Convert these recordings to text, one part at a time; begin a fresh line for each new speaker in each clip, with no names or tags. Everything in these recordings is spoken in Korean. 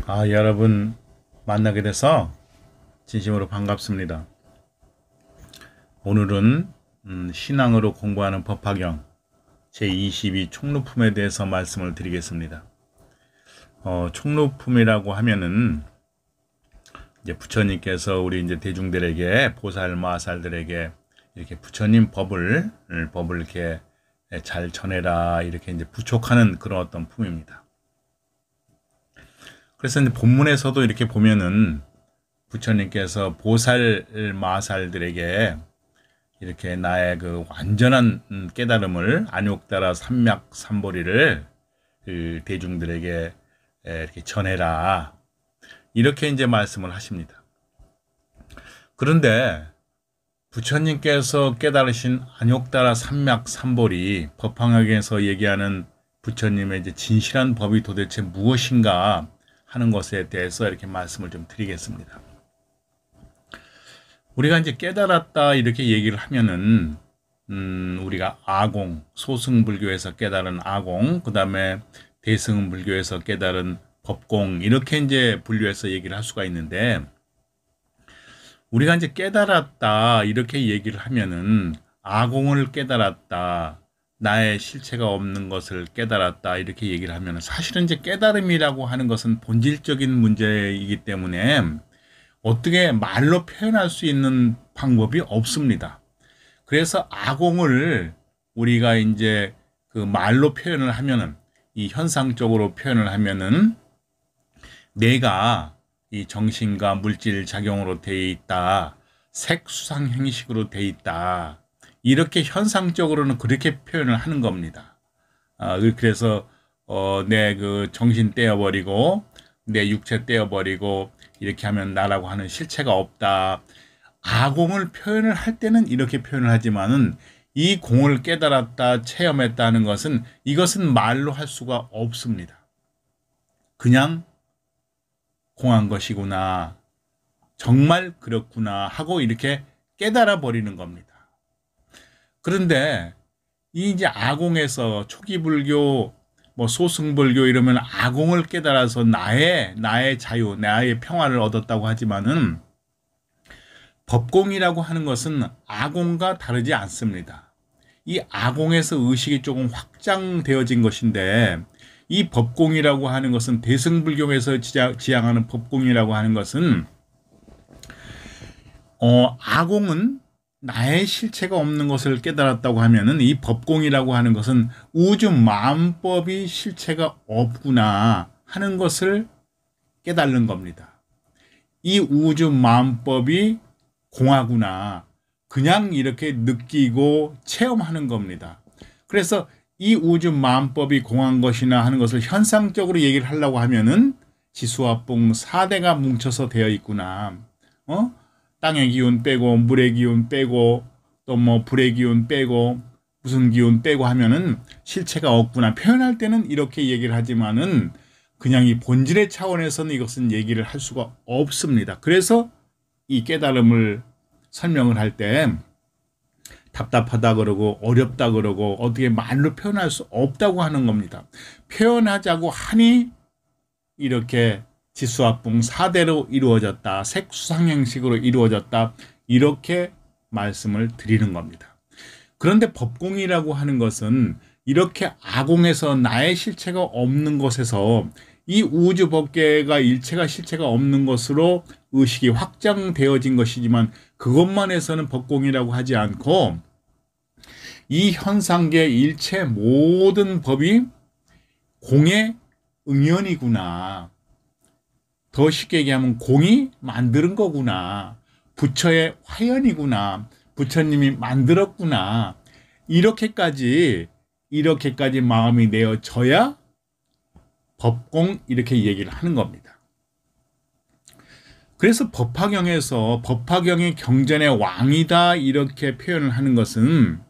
여러분 만나게 돼서 진심으로 반갑습니다. 오늘은 신앙으로 공부하는 법화경 제22 총루품에 대해서 말씀을 드리겠습니다. 총루품이라고 하면은 이제 부처님께서 우리 이제 대중들에게 보살 마살들에게 이렇게 부처님 법을 이렇게 잘 전해라 이렇게 이제 부촉하는 그런 어떤 품입니다. 그래서 이제 본문에서도 이렇게 보면은 부처님께서 보살 마살들에게 이렇게 나의 그 완전한 깨달음을 안욕따라 삼맥삼보리를 대중들에게 이렇게 전해라 이렇게 이제 말씀을 하십니다. 그런데 부처님께서 깨달으신 안욕따라 삼맥삼보리 법화경에서 얘기하는 부처님의 이제 진실한 법이 도대체 무엇인가 하는 것에 대해서 이렇게 말씀을 좀 드리겠습니다. 우리가 이제 깨달았다 이렇게 얘기를 하면은 우리가 아공, 소승불교에서 깨달은 아공, 그 다음에 대승불교에서 깨달은 법공 이렇게 이제 분류해서 얘기를 할 수가 있는데, 우리가 이제 깨달았다 이렇게 얘기를 하면은 아공을 깨달았다, 나의 실체가 없는 것을 깨달았다 이렇게 얘기를 하면 사실은 이제 깨달음이라고 하는 것은 본질적인 문제이기 때문에 어떻게 말로 표현할 수 있는 방법이 없습니다. 그래서 아공을 우리가 이제 그 말로 표현을 하면은, 이 현상적으로 표현을 하면은 내가 이 정신과 물질 작용으로 돼 있다, 색수상 행식으로 돼 있다, 이렇게 현상적으로는 그렇게 표현을 하는 겁니다. 그래서 내 그 정신 떼어버리고 내 육체 떼어버리고 이렇게 하면 나라고 하는 실체가 없다. 아공을 표현을 할 때는 이렇게 표현을 하지만은 이 공을 깨달았다, 체험했다는 것은 이것은 말로 할 수가 없습니다. 그냥 공한 것이구나, 정말 그렇구나 하고 이렇게 깨달아 버리는 겁니다. 그런데 이 이제 아공에서 초기 불교, 뭐 소승불교 이러면 아공을 깨달아서 나의 자유, 나의 평화를 얻었다고 하지만은 법공이라고 하는 것은 아공과 다르지 않습니다. 이 아공에서 의식이 조금 확장되어진 것인데, 이 법공이라고 하는 것은 대승불교에서 지향하는 법공이라고 하는 것은 아공은 나의 실체가 없는 것을 깨달았다고 하면은 이 법공이라고 하는 것은 우주 만법이 실체가 없구나 하는 것을 깨달는 겁니다. 이 우주 만법이 공하구나, 그냥 이렇게 느끼고 체험하는 겁니다. 그래서 이 우주 만법이 공한 것이나 하는 것을 현상적으로 얘기를 하려고 하면은 지수화풍 4대가 뭉쳐서 되어 있구나, 땅의 기운 빼고 물의 기운 빼고 또 뭐 불의 기운 빼고 무슨 기운 빼고 하면은 실체가 없구나, 표현할 때는 이렇게 얘기를 하지만은 그냥 이 본질의 차원에서는 이것은 얘기를 할 수가 없습니다. 그래서 이 깨달음을 설명을 할 때 답답하다 그러고 어렵다 그러고 어떻게 말로 표현할 수 없다고 하는 겁니다. 표현하자고 하니 이렇게 지수화풍 4대로 이루어졌다, 색수상행식으로 이루어졌다, 이렇게 말씀을 드리는 겁니다. 그런데 법공이라고 하는 것은 이렇게 아공에서 나의 실체가 없는 것에서 이 우주 법계가 일체가 실체가 없는 것으로 의식이 확장되어진 것이지만 그것만 해서는 법공이라고 하지 않고, 이 현상계 일체 모든 법이 공의 응연이구나, 더 쉽게 얘기하면 공이 만드는 거구나, 부처의 화연이구나, 부처님이 만들었구나, 이렇게까지 마음이 내어져야 법공 이렇게 얘기를 하는 겁니다. 그래서 법화경에서 법화경이 경전의 왕이다 이렇게 표현을 하는 것은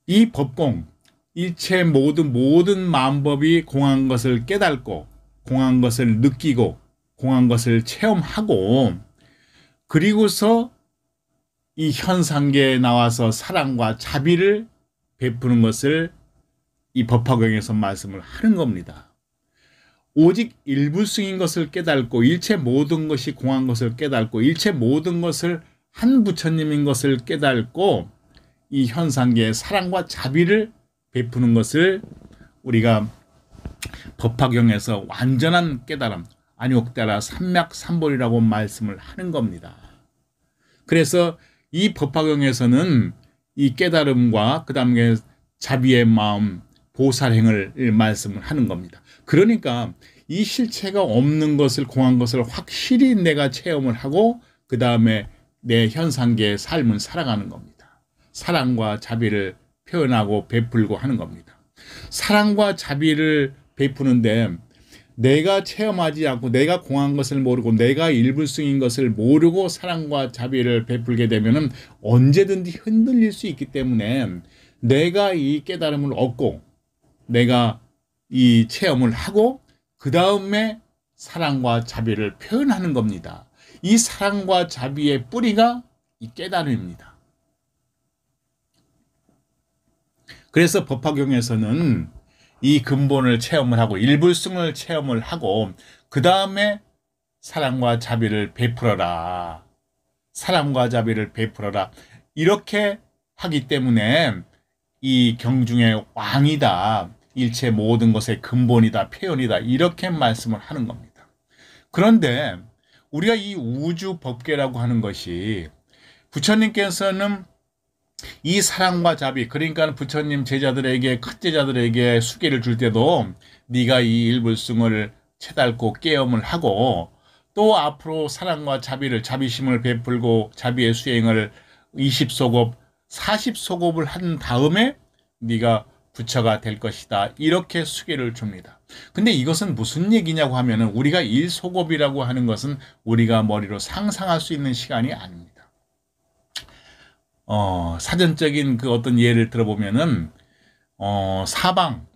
이 법공, 일체 모든 만법이 공한 것을 깨닫고 공한 것을 느끼고 공한 것을 체험하고, 그리고서 이 현상계에 나와서 사랑과 자비를 베푸는 것을 이 법화경에서 말씀을 하는 겁니다. 오직 일불승인 것을 깨닫고 일체 모든 것이 공한 것을 깨닫고 일체 모든 것을 한 부처님인 것을 깨닫고 이 현상계의 사랑과 자비를 베푸는 것을 우리가 법화경에서 완전한 깨달음, 안욕따라 삼맥삼볼이라고 말씀을 하는 겁니다. 그래서 이 법화경에서는 이 깨달음과 그 다음에 자비의 마음, 보살행을 말씀을 하는 겁니다. 그러니까 이 실체가 없는 것을, 공한 것을 확실히 내가 체험을 하고 그 다음에 내 현상계의 삶을 살아가는 겁니다. 사랑과 자비를 표현하고 베풀고 하는 겁니다. 사랑과 자비를 베푸는데 내가 체험하지 않고 내가 공한 것을 모르고 내가 일불승인 것을 모르고 사랑과 자비를 베풀게 되면 언제든지 흔들릴 수 있기 때문에 내가 이 깨달음을 얻고 내가 이 체험을 하고 그 다음에 사랑과 자비를 표현하는 겁니다. 이 사랑과 자비의 뿌리가 이 깨달음입니다. 그래서 법화경에서는 이 근본을 체험을 하고 일불승을 체험을 하고 그 다음에 사랑과 자비를 베풀어라. 사랑과 자비를 베풀어라. 이렇게 하기 때문에 이 경중의 왕이다. 일체 모든 것의 근본이다. 표현이다. 이렇게 말씀을 하는 겁니다. 그런데 우리가 이 우주 법계라고 하는 것이 부처님께서는 이 사랑과 자비, 그러니까 부처님 제자들에게, 큰 제자들에게 수계를 줄 때도 네가 이 일불승을 채닫고 깨엄을 하고 또 앞으로 사랑과 자비를, 자비심을 베풀고 자비의 수행을 20소급, 40소급을 한 다음에 네가 부처가 될 것이다. 이렇게 수계를 줍니다. 근데 이것은 무슨 얘기냐고 하면은 우리가 1소급이라고 하는 것은 우리가 머리로 상상할 수 있는 시간이 아닙니다. 사전적인 그 어떤 예를 들어보면은, 사방,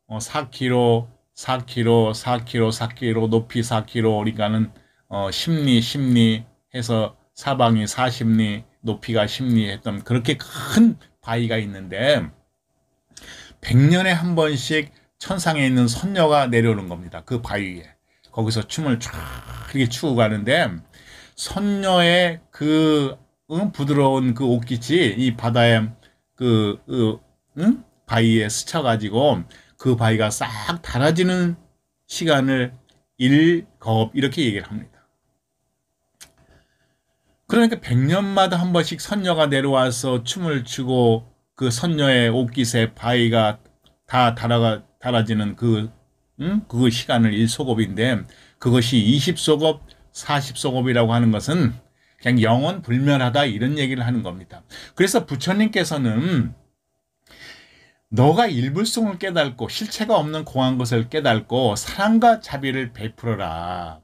4km, 4km, 4km, 4km, 높이 4km, 그러니까는, 10리 해서 사방이 40리, 높이가 10리 했던 그렇게 큰 바위가 있는데, 100년에 한 번씩 천상에 있는 선녀가 내려오는 겁니다. 그 바위 위에. 거기서 춤을 쫙 이렇게 추고 가는데, 선녀의 그 부드러운 그 옷깃이 이 바다에 바위에 스쳐가지고 그 바위가 싹 닳아지는 시간을 일겁 이렇게 얘기를 합니다. 그러니까 100년마다 한 번씩 선녀가 내려와서 춤을 추고 그 선녀의 옷깃에 바위가 다 닳아지는 그 시간을 1소급인데 그것이 20소급, 40소급이라고 하는 것은 그냥 영원 불멸하다 이런 얘기를 하는 겁니다. 그래서 부처님께서는 너가 일불승을 깨닫고 실체가 없는 공한 것을 깨닫고 사랑과 자비를 베풀어라.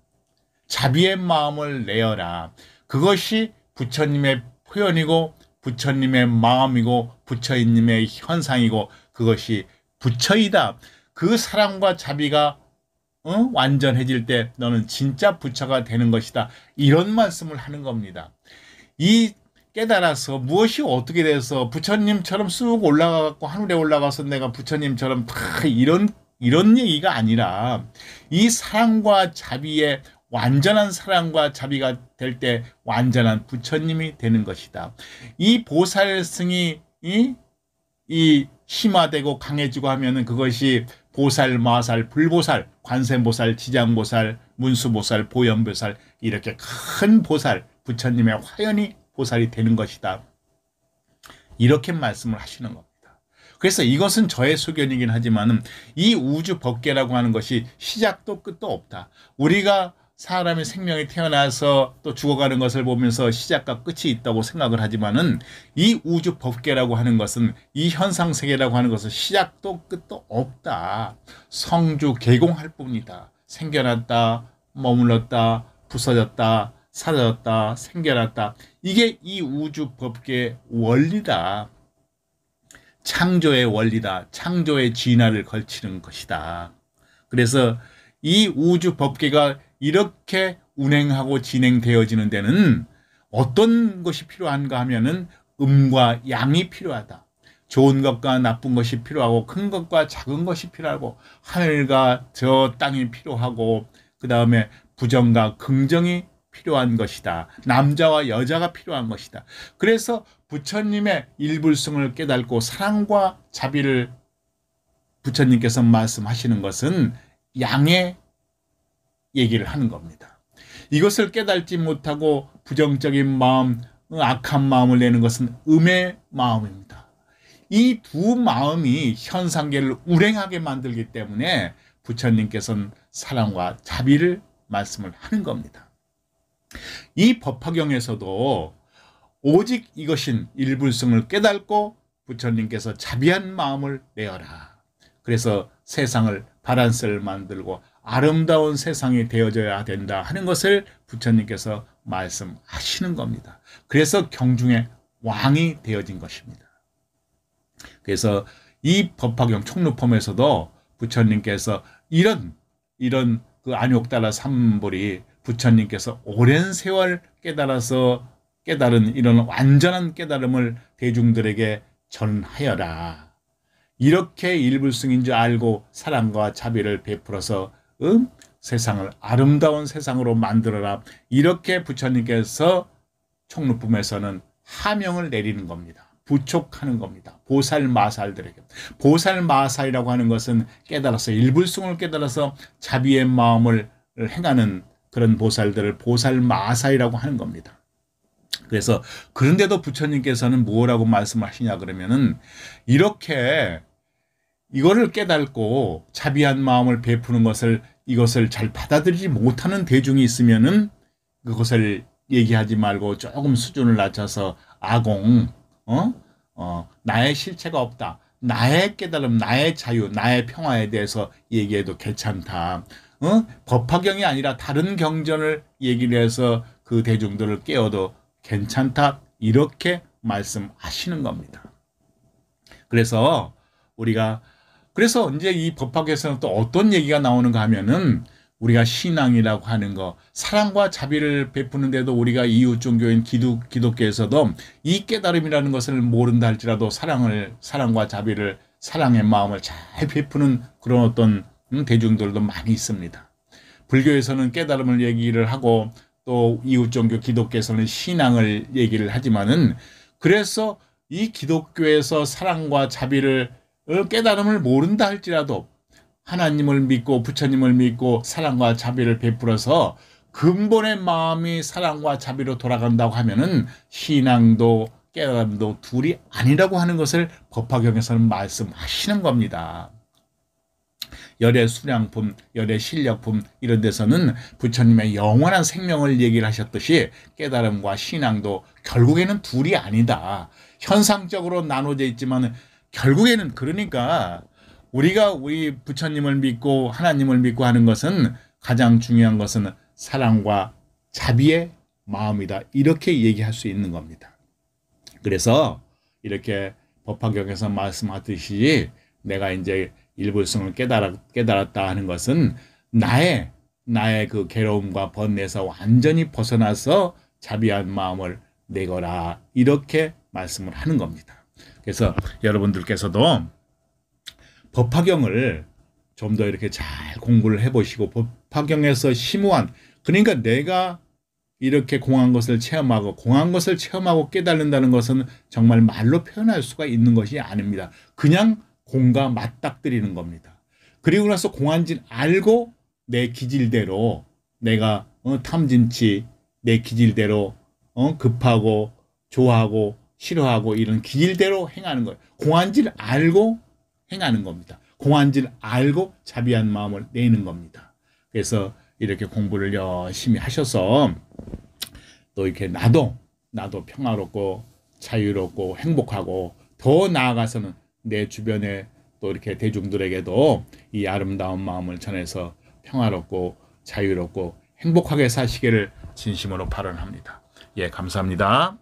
자비의 마음을 내어라. 그것이 부처님의 표현이고 부처님의 마음이고 부처님의 현상이고 그것이 부처이다. 그 사랑과 자비가 완전해질 때 너는 진짜 부처가 되는 것이다. 이런 말씀을 하는 겁니다. 이 깨달아서 무엇이 어떻게 돼서 부처님처럼 쑥 올라가고 하늘에 올라가서 내가 부처님처럼 다 이런 얘기가 아니라 이 사랑과 자비의 완전한 사랑과 자비가 될 때 완전한 부처님이 되는 것이다. 이 보살승이 이 심화되고 강해지고 하면은 그것이 보살, 마살, 불보살, 관세음보살, 지장보살, 문수보살, 보현보살 이렇게 큰 보살, 부처님의 화연이 보살이 되는 것이다. 이렇게 말씀을 하시는 겁니다. 그래서 이것은 저의 소견이긴 하지만 이 우주 법계라고 하는 것이 시작도 끝도 없다. 우리가 사람의 생명이 태어나서 또 죽어가는 것을 보면서 시작과 끝이 있다고 생각을 하지만은 이 우주 법계라고 하는 것은 이 현상세계라고 하는 것은 시작도 끝도 없다. 성주 개공할 뿐이다. 생겨났다, 머물렀다, 부서졌다, 사라졌다, 생겨났다. 이게 이 우주 법계의 원리다. 창조의 원리다. 창조의 진화를 걸치는 것이다. 그래서 이 우주 법계가 이렇게 운행하고 진행되어지는 데는 어떤 것이 필요한가 하면은 음과 양이 필요하다. 좋은 것과 나쁜 것이 필요하고 큰 것과 작은 것이 필요하고 하늘과 저 땅이 필요하고 그 다음에 부정과 긍정이 필요한 것이다. 남자와 여자가 필요한 것이다. 그래서 부처님의 일불성을 깨닫고 사랑과 자비를 부처님께서 말씀하시는 것은 양의 얘기를 하는 겁니다. 이것을 깨닫지 못하고 부정적인 마음, 악한 마음을 내는 것은 음의 마음입니다. 이 두 마음이 현상계를 울행하게 만들기 때문에 부처님께서는 사랑과 자비를 말씀을 하는 겁니다. 이 법화경에서도 오직 이것인 일불성을 깨닫고 부처님께서 자비한 마음을 내어라. 그래서 세상을 바란스를 만들고 아름다운 세상이 되어져야 된다 하는 것을 부처님께서 말씀하시는 겁니다. 그래서 경중의 왕이 되어진 것입니다. 그래서 이 법화경 총루품에서도 부처님께서 이런 그 안욕따라 삼불이 부처님께서 오랜 세월 깨달은 이런 완전한 깨달음을 대중들에게 전하여라. 이렇게 일불승인 줄 알고 사랑과 자비를 베풀어서 세상을 아름다운 세상으로 만들어라. 이렇게 부처님께서 총루품에서는 하명을 내리는 겁니다. 부촉하는 겁니다. 보살마살들에게. 보살마살이라고 하는 것은 깨달아서 일불승을 깨달아서 자비의 마음을 행하는 그런 보살들을 보살마살이라고 하는 겁니다. 그래서 그런데도 부처님께서는 뭐라고 말씀하시냐 그러면은 이렇게 이거를 깨닫고 자비한 마음을 베푸는 이것을 잘 받아들이지 못하는 대중이 있으면은 그것을 얘기하지 말고 조금 수준을 낮춰서 아공, 나의 실체가 없다. 나의 깨달음, 나의 자유, 나의 평화에 대해서 얘기해도 괜찮다. 법화경이 아니라 다른 경전을 얘기를 해서 그 대중들을 깨워도 괜찮다. 이렇게 말씀하시는 겁니다. 그래서 이제 이 법화경에서는 또 어떤 얘기가 나오는가 하면은 우리가 신앙이라고 하는 거, 사랑과 자비를 베푸는데도 우리가 이웃 종교인 기독교에서도 이 깨달음이라는 것을 모른다 할지라도 사랑과 자비를, 사랑의 마음을 잘 베푸는 그런 어떤 대중들도 많이 있습니다. 불교에서는 깨달음을 얘기를 하고 또 이웃 종교 기독교에서는 신앙을 얘기를 하지만은 그래서 이 기독교에서 사랑과 자비를 깨달음을 모른다 할지라도 하나님을 믿고 부처님을 믿고 사랑과 자비를 베풀어서 근본의 마음이 사랑과 자비로 돌아간다고 하면은 신앙도 깨달음도 둘이 아니라고 하는 것을 법화경에서는 말씀하시는 겁니다. 열의 수량품, 열의 실력품 이런 데서는 부처님의 영원한 생명을 얘기를 하셨듯이 깨달음과 신앙도 결국에는 둘이 아니다. 현상적으로 나눠져 있지만 결국에는 그러니까 우리 부처님을 믿고 하나님을 믿고 하는 것은 가장 중요한 것은 사랑과 자비의 마음이다. 이렇게 얘기할 수 있는 겁니다. 그래서 이렇게 법화경에서 말씀하듯이 내가 이제 일불성을 깨달았다 하는 것은 나의 그 괴로움과 번뇌에서 완전히 벗어나서 자비한 마음을 내거라. 이렇게 말씀을 하는 겁니다. 그래서 여러분들께서도 법화경을 좀 더 이렇게 잘 공부를 해보시고 법화경에서 심오한, 그러니까 내가 이렇게 공한 것을 체험하고 깨달는다는 것은 정말 말로 표현할 수가 있는 것이 아닙니다. 그냥 공과 맞닥뜨리는 겁니다. 그리고 나서 공한진 알고 내 기질대로 내가 탐진치 내 기질대로 급하고 좋아하고 싫어하고 이런 기질대로 행하는 거예요. 공한질 알고 행하는 겁니다. 공한질 알고 자비한 마음을 내는 겁니다. 그래서 이렇게 공부를 열심히 하셔서 또 이렇게 나도 평화롭고 자유롭고 행복하고 더 나아가서는 내 주변에 또 이렇게 대중들에게도 이 아름다운 마음을 전해서 평화롭고 자유롭고 행복하게 사시기를 진심으로 발언합니다. 예, 감사합니다.